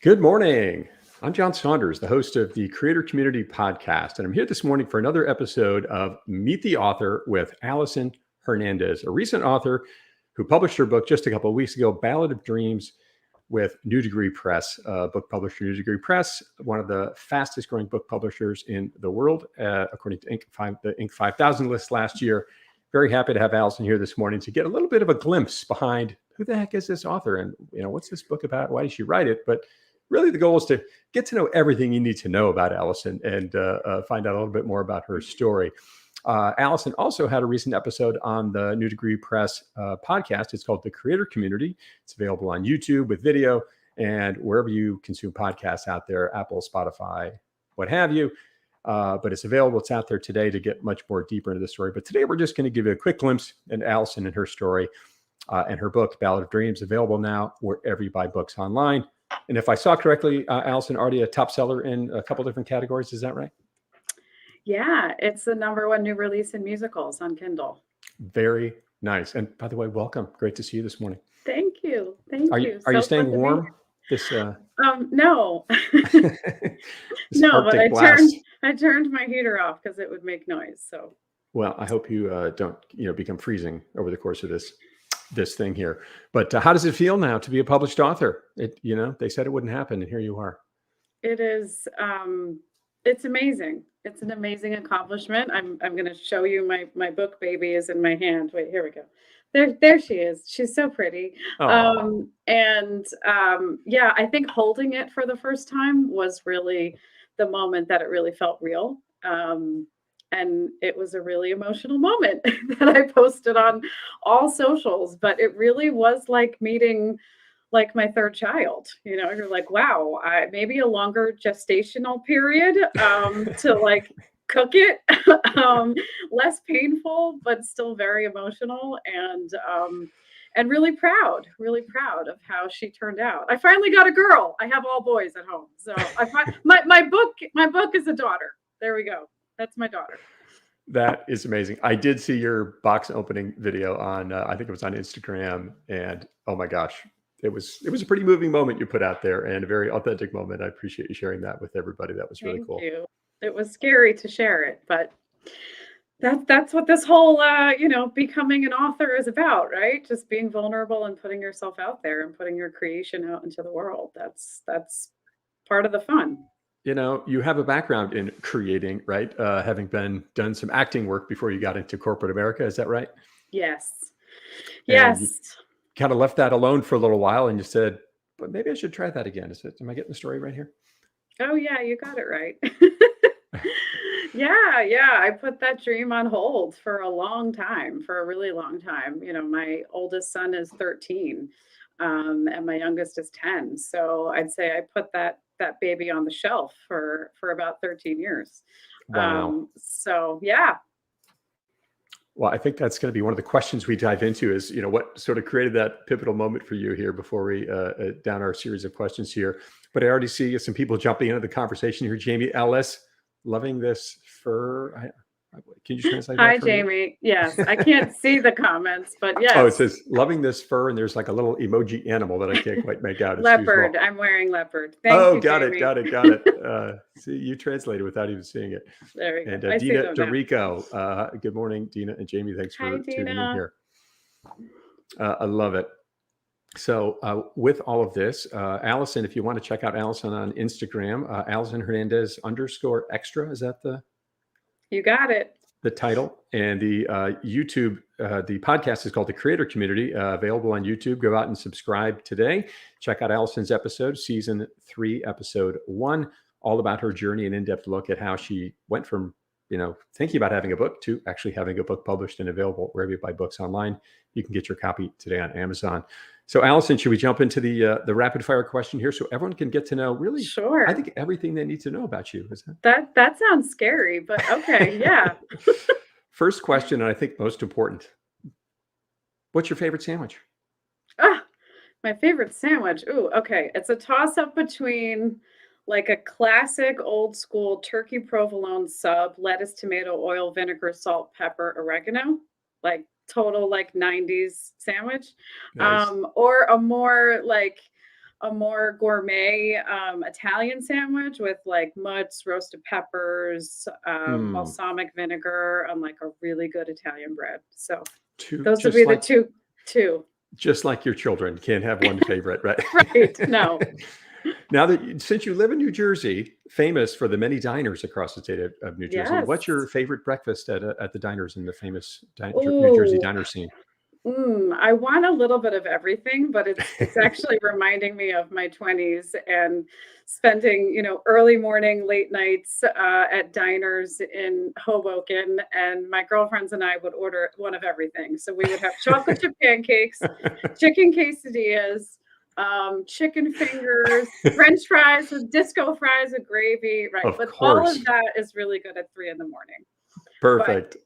Good morning. I'm John Saunders, the host of the Creator Community Podcast, and I'm here this morning for another episode of Meet the Author with Allyson Hernandez, a recent author who published her book just a couple of weeks ago, Ballad of Dreams, with New Degree Press, book publisher New Degree Press, one of the fastest growing book publishers in the world, according to the Inc. 5000 list last year. Very happy to have Allyson here this morning to get a little bit of a glimpse behind who the heck is this author and what's this book about? Why did she write it? But really, the goal is to get to know everything you need to know about Allyson and find out a little bit more about her story. Allyson also had a recent episode on the New Degree Press podcast. It's called The Creator Community. It's available on YouTube with video and wherever you consume podcasts out there, Apple, Spotify, what have you. But it's available. It's out there today to get much more deeper into the story. But today we're just going to give you a quick glimpse into Allyson and her story and her book, Ballad of Dreams, available now wherever you buy books online. And if I saw correctly, Allyson, already a top seller in a couple different categories. Is that right? Yeah, it's the #1 new release in musicals on Kindle. Very nice. And by the way, welcome. Great to see you this morning. Thank you. Thank you. Are you staying warm? This no. this No, but blast. I turned my heater off because it would make noise. So well, I hope you don't become freezing over the course of this thing here. But how does it feel now to be a published author? They said it wouldn't happen, and here you are. It is. It's amazing. It's an amazing accomplishment. I'm going to show you my book. Baby is in my hand. Wait, here we go. There she is. She's so pretty. Yeah, I think holding it for the first time was really the moment that it really felt real. And it was a really emotional moment that I posted on all socials, but it really was like meeting like my third child. You're like, wow, maybe a longer gestational period to like cook it, less painful, but still very emotional and really proud of how she turned out. I finally got a girl. I have all boys at home. So my book is a daughter. There we go. That's my daughter. That is amazing. I did see your box opening video on, I think it was on Instagram, and oh my gosh, it was a pretty moving moment you put out there and a very authentic moment. I appreciate you sharing that with everybody. That was really cool. Thank you. It was scary to share it, but that's what this whole, becoming an author is about, right? Just being vulnerable and putting yourself out there and putting your creation out into the world. That's part of the fun. You have a background in creating, right? Having done some acting work before you got into corporate America. Is that right? Yes. And yes. You kind of left that alone for a little while and you said, but maybe I should try that again. Am I getting the story right here? Oh yeah, you got it right. Yeah. I put that dream on hold for a really long time. My oldest son is 13, and my youngest is 10. So I'd say I put that baby on the shelf for about 13 years. Wow. So yeah. Well, I think that's going to be one of the questions we dive into is, what sort of created that pivotal moment for you here before we down our series of questions here. But I already see some people jumping into the conversation here. Jamie Ellis, loving this fur. Can you translate that? Hi, Jamie. Yes, I can't see the comments, but yes. Oh, it says loving this fur, and there's like a little emoji animal that I can't quite make out. Leopard. I'm wearing leopard. Thank you, got Jamie. it. See, you translated without even seeing it. There we go. And Dina DeRico. Good morning, Dina and Jamie. Thanks for tuning in here. I love it. So with all of this, Allyson, if you want to check out Allyson on Instagram, Allyson Hernandez _extra. Is that the... You got it. The title. And the YouTube, the podcast is called The Creator Community, available on YouTube. Go out and subscribe today. Check out Allyson's episode, season 3, episode 1, all about her journey, an in-depth look at how she went from, thinking about having a book to actually having a book published and available wherever you buy books online. You can get your copy today on Amazon. So Allyson, should we jump into the rapid fire question here so everyone can get to know really, sure, I think everything they need to know about you? Is that sounds scary, but okay. Yeah. First question, and I think most important. What's your favorite sandwich? My favorite sandwich. Ooh, okay. It's a toss up between like a classic old school turkey provolone sub, lettuce, tomato, oil, vinegar, salt, pepper, oregano, like total like 90s sandwich. Nice. Or a more like a more gourmet Italian sandwich with like mutts, roasted peppers, Mm, balsamic vinegar, on like a really good Italian bread. So two, those would be the two. just like your children, can't have one favorite, right? Right. No. Now since you live in New Jersey, famous for the many diners across the state of New Jersey, Yes. what's your favorite breakfast at the diners in the famous New Jersey Oh, diner scene? I want a little bit of everything, but it's actually reminding me of my 20s and spending, early morning, late nights at diners in Hoboken. And my girlfriends and I would order one of everything. So we would have chocolate chip pancakes, chicken quesadillas, chicken fingers, French fries with disco fries with gravy. Right. Of But all course. of that is really good at 3 a.m. But, Perfect.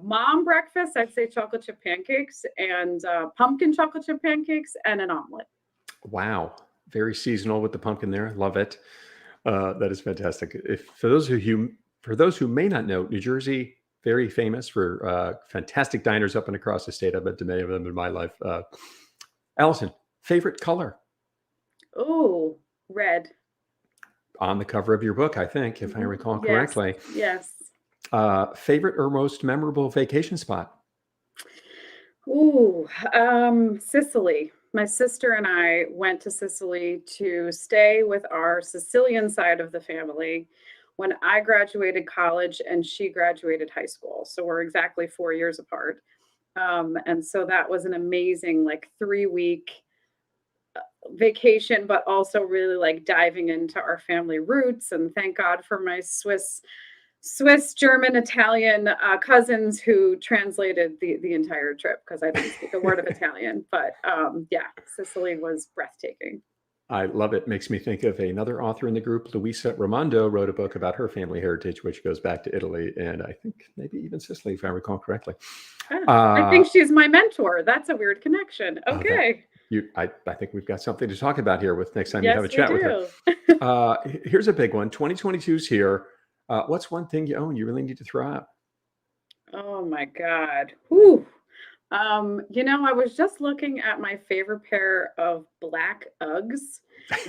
mom breakfast, I'd say chocolate chip pancakes and pumpkin chocolate chip pancakes and an omelet. Wow. Very seasonal with the pumpkin there. Love it. That is fantastic. If for those who may not know, New Jersey very famous for fantastic diners up and across the state. I've been to many of them in my life. Allison, favorite color Oh, red. on the cover of your book, I think, if I recall Yes. correctly. Yes. Favorite or most memorable vacation spot? Ooh, Sicily. My sister and I went to Sicily to stay with our Sicilian side of the family when I graduated college and she graduated high school. So we're exactly 4 years apart. And so that was an amazing, like 3 week vacation, but also really like diving into our family roots. And thank God for my Swiss, German, Italian cousins who translated the entire trip because I didn't speak a word of Italian. But yeah, Sicily was breathtaking. I love it. Makes me think of another author in the group, Luisa Raimondo, wrote a book about her family heritage, which goes back to Italy and I think maybe even Sicily, if I recall correctly. I think she's my mentor. That's a weird connection. Oh, that Okay. I think we've got something to talk about here with next time you have a Yes, we chat with her. do. Here's a big one. 2022 is here. What's one thing you own you really need to throw out? Oh my God. Whew. I was just looking at my favorite pair of black Uggs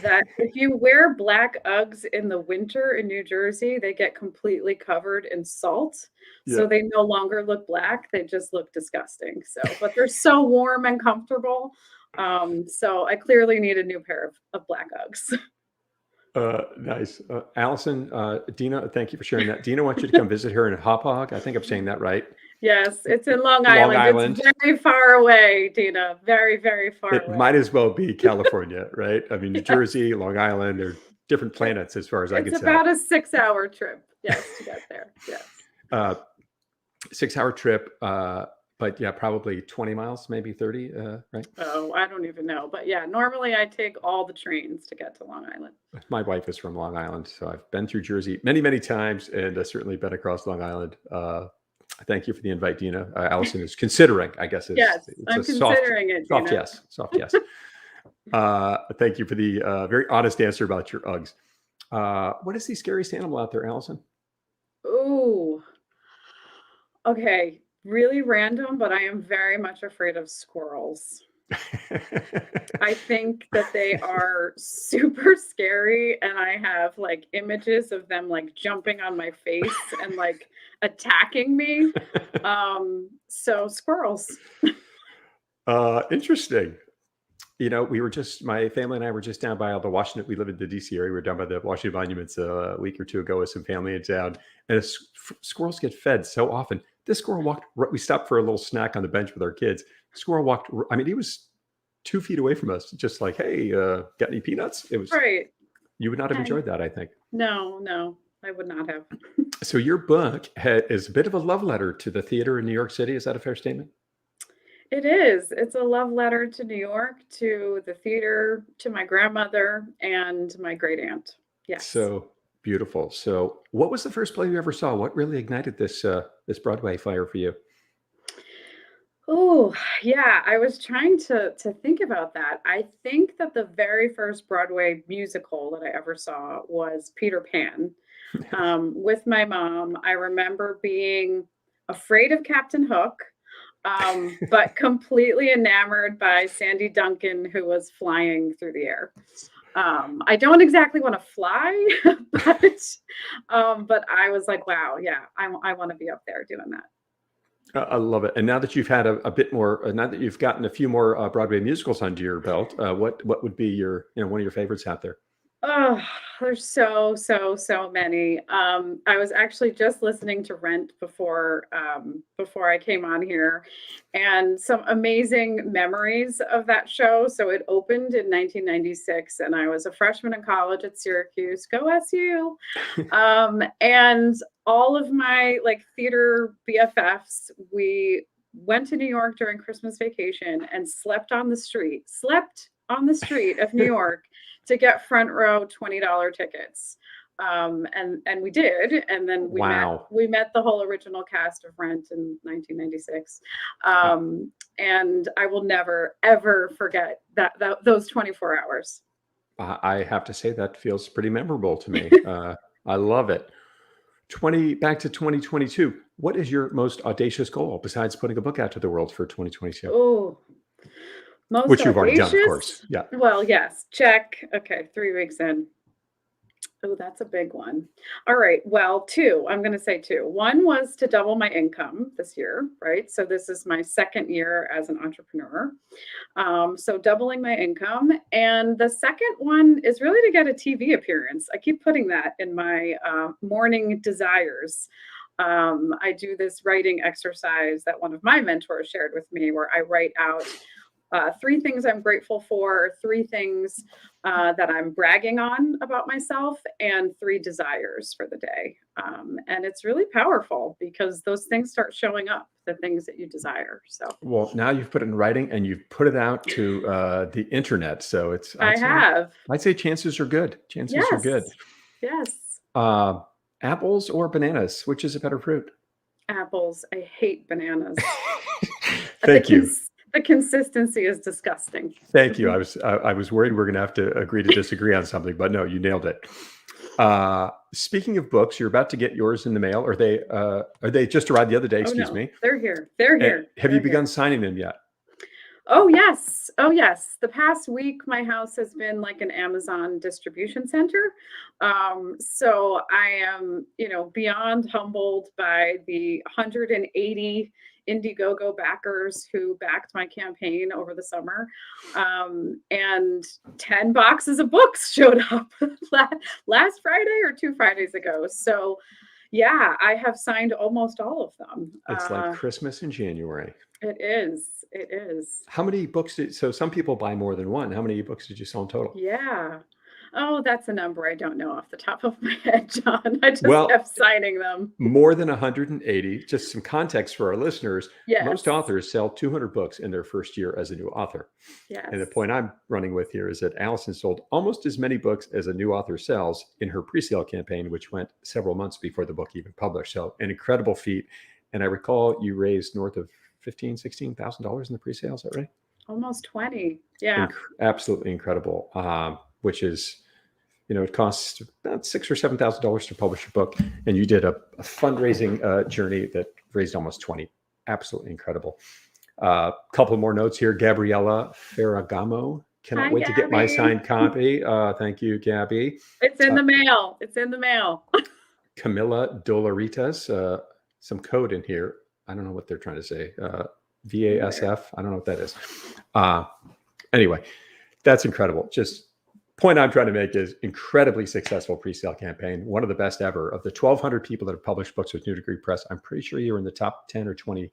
that if you wear black Uggs in the winter in New Jersey, they get completely covered in salt. Yeah. So they no longer look black. They just look disgusting. So, but they're so warm and comfortable. So I clearly need a new pair of black Uggs. Nice. Allison, Dina, thank you for sharing that. Dina wants you to come visit her in Hauppauge. I think I'm saying that right. Yes, it's in Long Long Island. Island. It's very far away, Dina. Very, very far It away. might as well be California, right? I mean, New Jersey, Long Island, they're different planets as far as I can It's tell. about a 6 hour trip. Yes, to get there. Yes. 6 hour trip, but yeah, probably 20 miles, maybe 30, right? Oh, I don't even know. But yeah, normally I take all the trains to get to Long Island. My wife is from Long Island, so I've been through Jersey many, many times, and certainly been across Long Island. Thank you for the invite, Dina. Allison is considering, I guess. Yes, It's I'm a considering it, soft Dina. yes, soft yes. Thank you for the very honest answer about your Uggs. What is the scariest animal out there, Allison? Ooh. Okay. Really random, but I am very much afraid of squirrels. I think that they are super scary, and I have like images of them like jumping on my face and like attacking me. So squirrels. Interesting. My family and I were just down by all the Washington. We live in the DC area. We were down by the Washington Monuments a week or two ago with some family in town, and squirrels get fed so often. This squirrel walked. We stopped for a little snack on the bench with our kids. Squirrel walked. I mean, he was 2 feet away from us, just like, "Hey, got any peanuts?" It was. Right. You would not have And enjoyed that, I think. no, I would not have. So your book is a bit of a love letter to the theater in New York City. Is that a fair statement? It is. It's a love letter to New York, to the theater, to my grandmother, and my great aunt. Yes. So beautiful. So, what was the first play you ever saw? What really ignited this Broadway fire for you? Oh, yeah. I was trying to think about that. I think that the very first Broadway musical that I ever saw was Peter Pan with my mom. I remember being afraid of Captain Hook. but completely enamored by Sandy Duncan, who was flying through the air. I don't exactly want to fly, but I was like, wow, yeah, I want to be up there doing that. I love it. And now that you've had a bit more, now that you've gotten a few more Broadway musicals under your belt, what would be your, one of your favorites out there? Oh, there's so many. I was actually just listening to Rent before I came on here, and some amazing memories of that show. So it opened in 1996, and I was a freshman in college at Syracuse. Go SU! And all of my like theater BFFs, we went to New York during Christmas vacation and slept on the street of New York to get front row $20 tickets. And we did. And then we met the whole original cast of Rent in 1996. And I will never, ever forget those 24 hours. I have to say that feels pretty memorable to me. I love it. Back to 2022. What is your most audacious goal besides putting a book out to the world for 2022? Oh, which you've already done, of course. Yeah. Well, yes. Check. Okay. 3 weeks in. Oh, that's a big one. All right. Well, 2. I'm going to say 2. One was to double my income this year, right? So this is my second year as an entrepreneur. So doubling my income. And the second one is really to get a TV appearance. I keep putting that in my morning desires. I do this writing exercise that one of my mentors shared with me, where I write out 3 things I'm grateful for, 3 things that I'm bragging on about myself, and 3 desires for the day. And it's really powerful because those things start showing up, the things that you desire. So, well, now you've put it in writing and you've put it out to the internet. So I'd say chances are good. Chances are good. Yes. Apples or bananas? Which is a better fruit? Apples. I hate bananas. Thank you. The consistency is disgusting. Thank you. I was worried we're going to have to agree to disagree on something, but no, you nailed it. Speaking of books, you're about to get yours in the mail. Are they just arrived the other day? Excuse me. They're here. They're here. Have you begun signing them yet? Oh, yes. Oh, yes. The past week, my house has been like an Amazon distribution center. So I am, beyond humbled by the 180 Indiegogo backers who backed my campaign over the summer. And 10 boxes of books showed up last Friday or 2 Fridays ago. So yeah, I have signed almost all of them. It's like Christmas in January. It is. It is. How many books so some people buy more than one. How many books did you sell in total? Yeah. Oh, that's a number I don't know off the top of my head, John. I just kept signing them. More than 180. Just some context for our listeners. Yes. Most authors sell 200 books in their first year as a new author. Yes. And the point I'm running with here is that Allyson sold almost as many books as a new author sells in her pre-sale campaign, which went several months before the book even published. So an incredible feat. And I recall you raised north of $16,000 in the pre-sale. Is that right? Almost 20. Yeah. Absolutely incredible. Which is, it costs about $6,000 or $7,000 to publish a book, and you did a fundraising journey that raised almost 20. Absolutely incredible. Couple more notes here. Gabriella Ferragamo. Cannot wait to get my signed copy. Thank you, Gabby. It's in the mail. It's in the mail. Camilla Doloritas. Some code in here. I don't know what they're trying to say. VASF. I don't know what that is. Anyway, that's incredible. Just point I'm trying to make is incredibly successful pre-sale campaign. One of the best ever. Of the 1,200 people that have published books with New Degree Press, I'm pretty sure you're in the top 10 or 20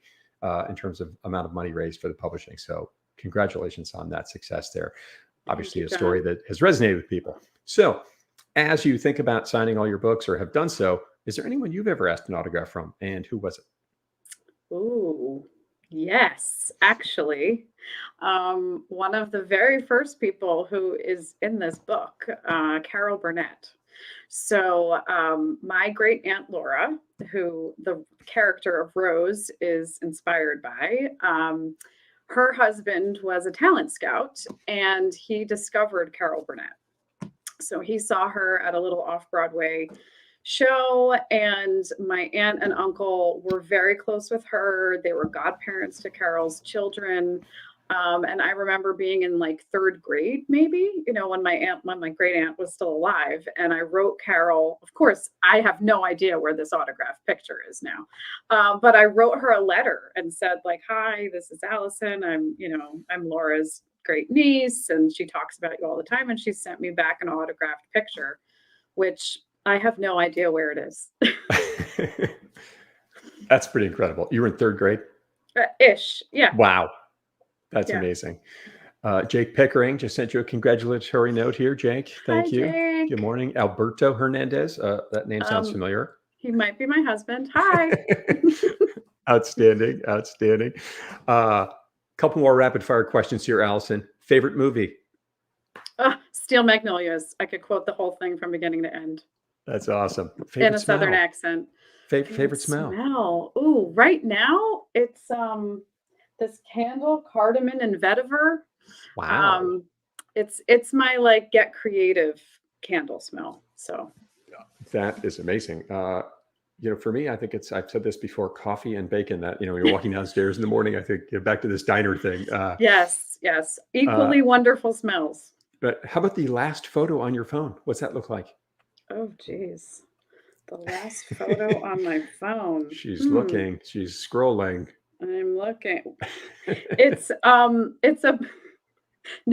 in terms of amount of money raised for the publishing. So congratulations on that success there. Obviously a story that has resonated with people. So as you think about signing all your books or have done so, is there anyone you've ever asked an autograph from, and who was it? Ooh, yes, actually. One of the very first people who is in this book, Carol Burnett. So my great aunt Laura, who the character of Rose is inspired by, her husband was a talent scout, and he discovered Carol Burnett. So he saw her at a little off-Broadway show, and my aunt and uncle were very close with her. They were godparents to Carol's children. And I remember being in like third grade, maybe, when my great aunt was still alive, and I wrote Carol. Of course, I have no idea where this autographed picture is now, but I wrote her a letter and said, like, "Hi, this is Allyson. I'm Laura's great niece, and she talks about you all the time." And she sent me back an autographed picture, which I have no idea where it is. That's pretty incredible. You were in third grade? Ish, yeah. Wow. That's amazing. Jake Pickering just sent you a congratulatory note here. Jake, thank you. Jake. Good morning. Alberto Hernandez. That name sounds familiar. He might be my husband. Hi. Outstanding. Couple more rapid fire questions here, Allyson. Favorite movie? Steel Magnolias. I could quote the whole thing from beginning to end. That's awesome. Favorite in a smell? Southern accent. Favorite smell? Ooh, right now it's this candle, cardamom and vetiver. Wow. It's my like get creative candle smell. So that is amazing. For me, I think I've said this before, coffee and bacon. That, when you're walking downstairs in the morning, I think back to this diner thing. Yes. Equally wonderful smells. But how about the last photo on your phone? What's that look like? Oh, geez. The last photo on my phone. She's looking, she's scrolling. I'm looking. It's no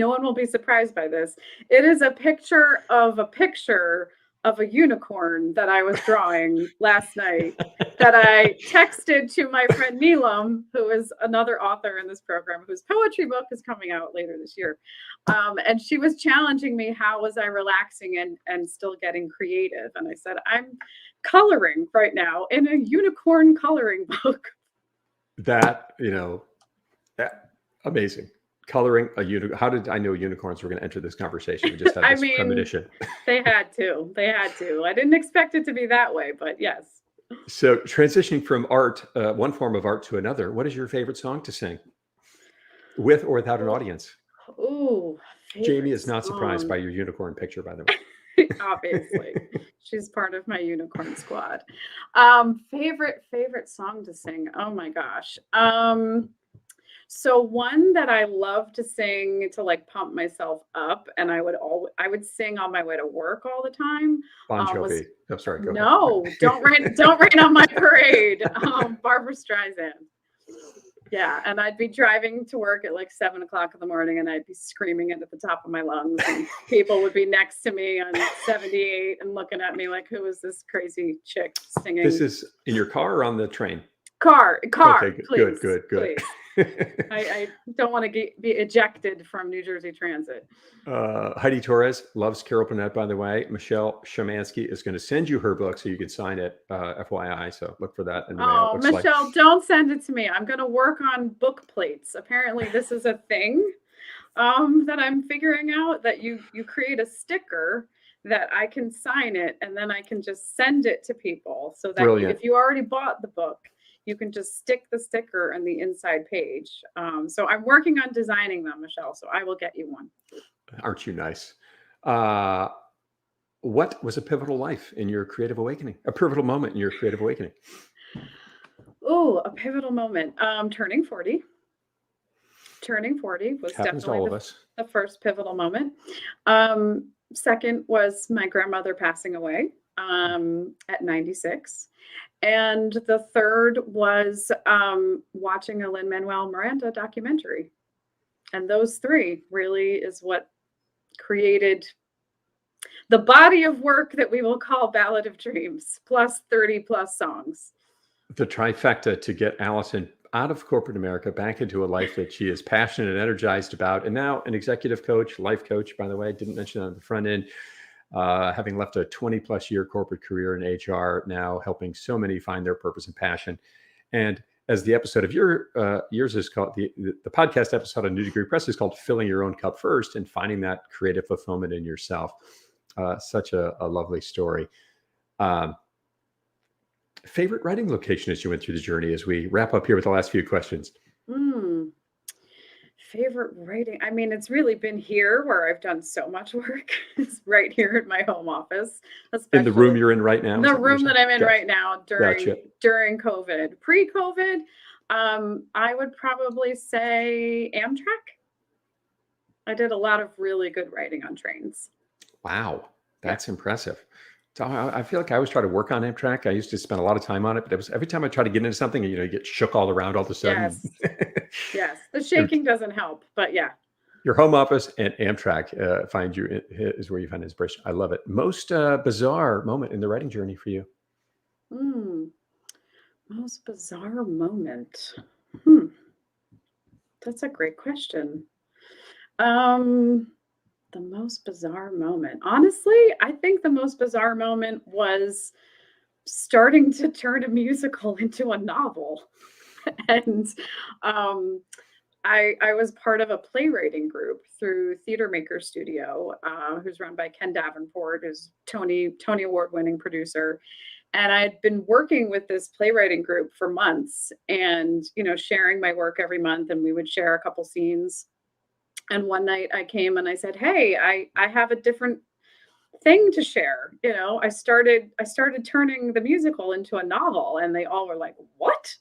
one will be surprised by this. It is a picture of a unicorn that I was drawing last night that I texted to my friend Neelam, who is another author in this program, whose poetry book is coming out later this year. And she was challenging me, how was I relaxing and still getting creative? And I said, I'm coloring right now in a unicorn coloring book. That, amazing. Coloring a unicorn. How did I know unicorns were going to enter this conversation? We just had this premonition. They had to. I didn't expect it to be that way, but yes. So transitioning from art, one form of art to another, what is your favorite song to sing? With or without an audience? Ooh. Jamie is not surprised by your unicorn picture, by the way. Obviously. She's part of my unicorn squad. Favorite song to sing. Oh my gosh. So one that I love to sing to like pump myself up, and I would sing on my way to work all the time. Bon Jovi. I'm sorry. Go ahead. Don't rain on my parade. Barbara Streisand. Yeah, and I'd be driving to work at like 7:00 in the morning, and I'd be screaming it at the top of my lungs, and people would be next to me on 78 and looking at me like, who is this crazy chick singing? This is in your car or on the train? Car. Okay, please, good. Please. I don't want to be ejected from New Jersey Transit. Heidi Torres loves Carol Burnett, by the way. Michelle Shemansky is going to send you her book so you can sign it, FYI. So look for that in the mail. Michelle, don't send it to me. I'm going to work on book plates. Apparently, this is a thing that I'm figuring out, that you create a sticker that I can sign it, and then I can just send it to people, so that if you already bought the book, you can just stick the sticker on the inside page. So I'm working on designing them, Michelle, so I will get you one. Aren't you nice? What was a pivotal life in your creative awakening? A pivotal moment in your creative awakening? Oh, a pivotal moment. Turning 40. Turning 40 was definitely the first pivotal moment. Second was my grandmother passing away at 96. And the third was watching a Lin-Manuel Miranda documentary. And those three really is what created the body of work that we will call Ballad of Dreams, plus 30 plus songs. The trifecta to get Allyson out of corporate America back into a life that she is passionate and energized about. And now an executive coach, life coach, by the way, I didn't mention that on the front end. Having left a 20+ year corporate career in HR, now helping so many find their purpose and passion. And as the episode of yours is called, the podcast episode on New Degree Press is called Filling Your Own Cup First and Finding That Creative Fulfillment in Yourself. Such a lovely story. Favorite writing location as you went through the journey, as we wrap up here with the last few questions? favorite writing. I mean, it's really been here where I've done so much work. It's right here in my home office, In the room especially you're in right now? Is the that what you're room saying? that I'm in Gotcha. right now Gotcha. during COVID. Pre-COVID, I would probably say Amtrak. I did a lot of really good writing on trains. Wow, Yeah. that's impressive. So I feel like I always try to work on Amtrak. I used to spend a lot of time on it, but it was every time I try to get into something, you get shook all around all of a sudden. Yes. Yes. The your, shaking doesn't help, but yeah. your home office and Amtrak find you is where you find inspiration. I love it. Most bizarre moment in the writing journey for you? Hmm. Most bizarre moment. Hmm. That's a great question. Um, the most bizarre moment. Honestly, I think the most bizarre moment was starting to turn a musical into a novel. And um, I was part of a playwriting group through Theater Maker Studio, who's run by Ken Davenport, who's Tony Award winning producer. And I'd been working with this playwriting group for months, and sharing my work every month, and we would share a couple scenes. And one night I came and I said, "Hey, I have a different thing to share." I started turning the musical into a novel, and they all were like, "What?"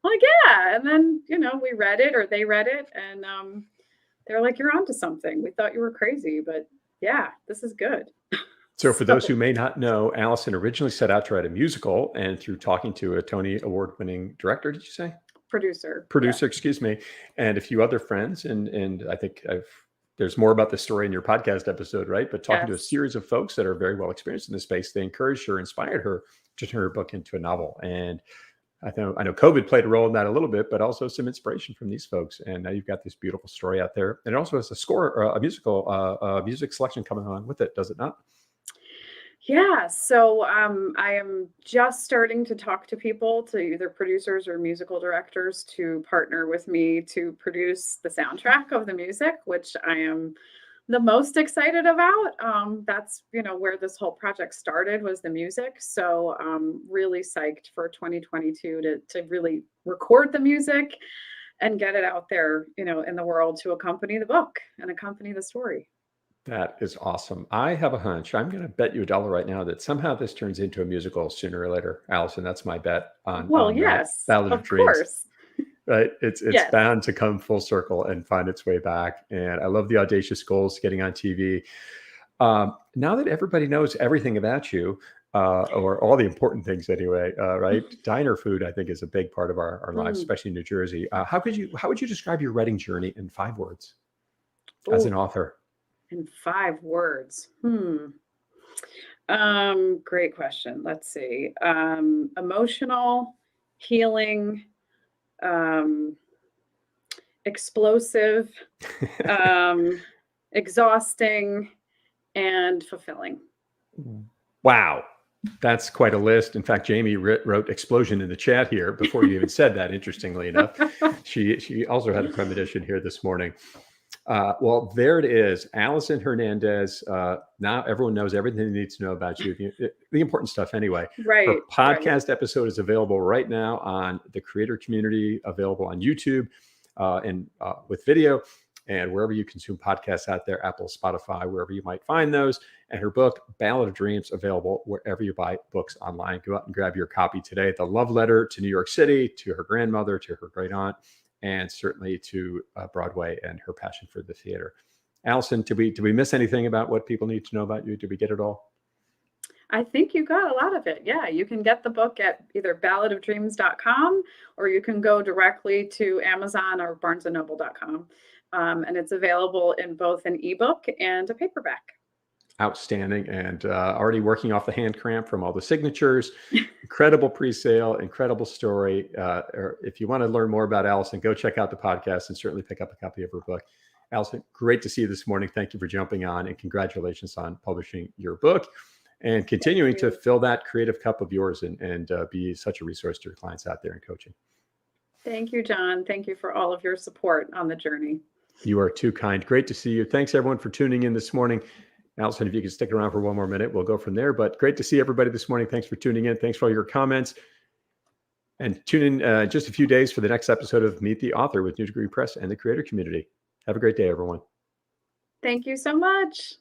Like, yeah. And then, we read it, or they read it, and they're like, "You're onto something. We thought you were crazy, but yeah, this is good." So for those who So, may not know, Allison originally set out to write a musical, and through talking to a Tony Award-winning director, did you say? producer. Yeah. Producer, excuse me, and a few other friends, and I think there's more about this story in your podcast episode, right? But talking to a Yes. series of folks that are very well experienced in this space, they encouraged her, inspired her to turn her book into a novel. And I know COVID played a role in that a little bit, but also some inspiration from these folks. And now you've got this beautiful story out there, and it also has a score, a music selection coming along with it, does it not? Yeah, so I am just starting to talk to people, to either producers or musical directors, to partner with me to produce the soundtrack of the music, which I am the most excited about. That's where this whole project started, was the music. So really psyched for 2022 to really record the music and get it out there, in the world, to accompany the book and accompany the story. That is awesome. I have a hunch. I'm going to bet you $1 right now that somehow this turns into a musical sooner or later. Allison, that's my bet on Well, on yes, Ballad of of Dreams. course. Right? It's Yes. bound to come full circle and find its way back. And I love the Audacious goals getting on TV. Now that everybody knows everything about you, or all the important things anyway, right? Diner food, I think, is a big part of our lives, Mm. especially in New Jersey. How would you describe your writing journey in 5 words as an Ooh, author? in 5 words. Great question. Let's see. Emotional, healing, um, explosive, um, exhausting, and fulfilling. Wow. That's quite a list. In fact, Jamie wrote explosion in the chat here before you even said that, interestingly enough. She also had a premonition here this morning. Well, there it is. Allyson Hernandez. Now everyone knows everything they need to know about you, the important stuff anyway. Her Right, right. podcast episode is available right now on the creator community, available on YouTube and with video, and wherever you consume podcasts out there, Apple, Spotify, wherever you might find those. And her book, Ballad of Dreams, available wherever you buy books online. Go out and grab your copy today. The love letter to New York City, to her grandmother, to her great aunt, and certainly to Broadway and her passion for the theater. Allison, did we miss anything about what people need to know about you? Did we get it all? I think you got a lot of it. Yeah, you can get the book at either balladofdreams.com, or you can go directly to Amazon or barnesandnoble.com. And it's available in both an ebook and a paperback. Outstanding, and already working off the hand cramp from all the signatures. Incredible pre-sale, incredible story. Or if you want to learn more about Allison, go check out the podcast and certainly pick up a copy of her book. Allison, great to see you this morning. Thank you for jumping on, and congratulations on publishing your book and continuing to fill that creative cup of yours and be such a resource to your clients out there in coaching. Thank you, John. Thank you for all of your support on the journey. You are too kind. Great to see you. Thanks, everyone, for tuning in this morning. Allison, if you could stick around for one more minute, we'll go from there. But great to see everybody this morning. Thanks for tuning in. Thanks for all your comments. And tune in just a few days for the next episode of Meet the Author with New Degree Press and the creator community. Have a great day, everyone. Thank you so much.